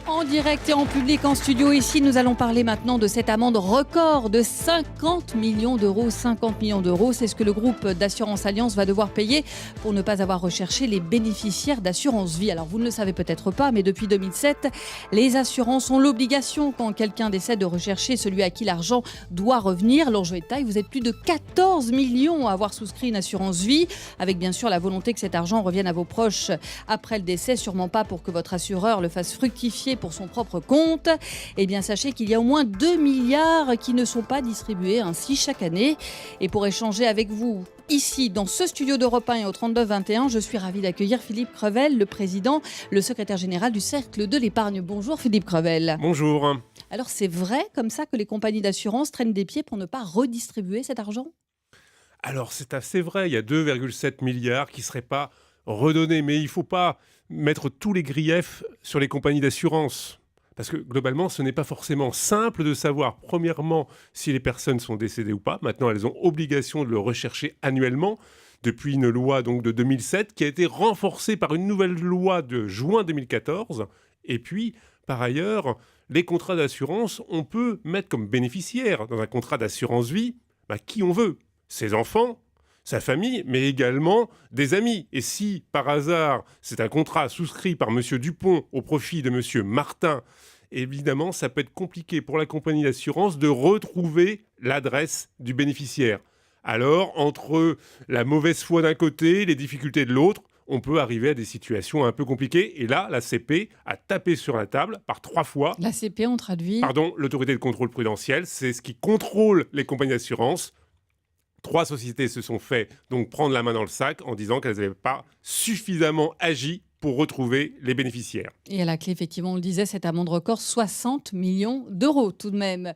En direct et en public en studio ici, nous allons parler maintenant de cette amende record de 50 millions d'euros. 50 millions d'euros, c'est ce que le groupe d'assurance Allianz va devoir payer pour ne pas avoir recherché les bénéficiaires d'assurance vie. Alors vous ne le savez peut-être pas, mais depuis 2007, les assurances ont l'obligation, quand quelqu'un décède, de rechercher celui à qui l'argent doit revenir. L'enjeu est de taille, vous êtes plus de 14 millions à avoir souscrit une assurance vie, avec bien sûr la volonté que cet argent revienne à vos proches après le décès, sûrement pas pour que votre assureur le fasse fructifier pour son propre compte. Eh bien, sachez qu'il y a au moins 2 milliards qui ne sont pas distribués ainsi chaque année. Et pour échanger avec vous, ici, dans ce studio d'Europe 1 et au 32-21, je suis ravie d'accueillir Philippe Crevel, le président, le secrétaire général du Cercle de l'Épargne. Bonjour Philippe Crevel. Bonjour. Alors, c'est vrai comme ça que les compagnies d'assurance traînent des pieds pour ne pas redistribuer cet argent ? Alors, c'est assez vrai, il y a 2,7 milliards qui ne seraient pas redonnés, mais il ne faut pas mettre tous les griefs sur les compagnies d'assurance. Parce que globalement, ce n'est pas forcément simple de savoir, premièrement, si les personnes sont décédées ou pas. Maintenant, elles ont obligation de le rechercher annuellement, depuis une loi donc, de 2007, qui a été renforcée par une nouvelle loi de juin 2014. Et puis, par ailleurs, les contrats d'assurance, on peut mettre comme bénéficiaire dans un contrat d'assurance vie qui on veut. Ses enfants, sa famille, mais également des amis. Et si, par hasard, c'est un contrat souscrit par M. Dupont au profit de M. Martin, évidemment, ça peut être compliqué pour la compagnie d'assurance de retrouver l'adresse du bénéficiaire. Alors, entre la mauvaise foi d'un côté, les difficultés de l'autre, on peut arriver à des situations un peu compliquées. Et là, la CP a tapé sur la table par 3 fois. La CP, on traduit ? Pardon, l'autorité de contrôle prudentiel, c'est ce qui contrôle les compagnies d'assurance. 3 sociétés se sont fait donc prendre la main dans le sac en disant qu'elles n'avaient pas suffisamment agi pour retrouver les bénéficiaires. Et à la clé, effectivement, on le disait, cette amende record, 60 millions d'euros tout de même.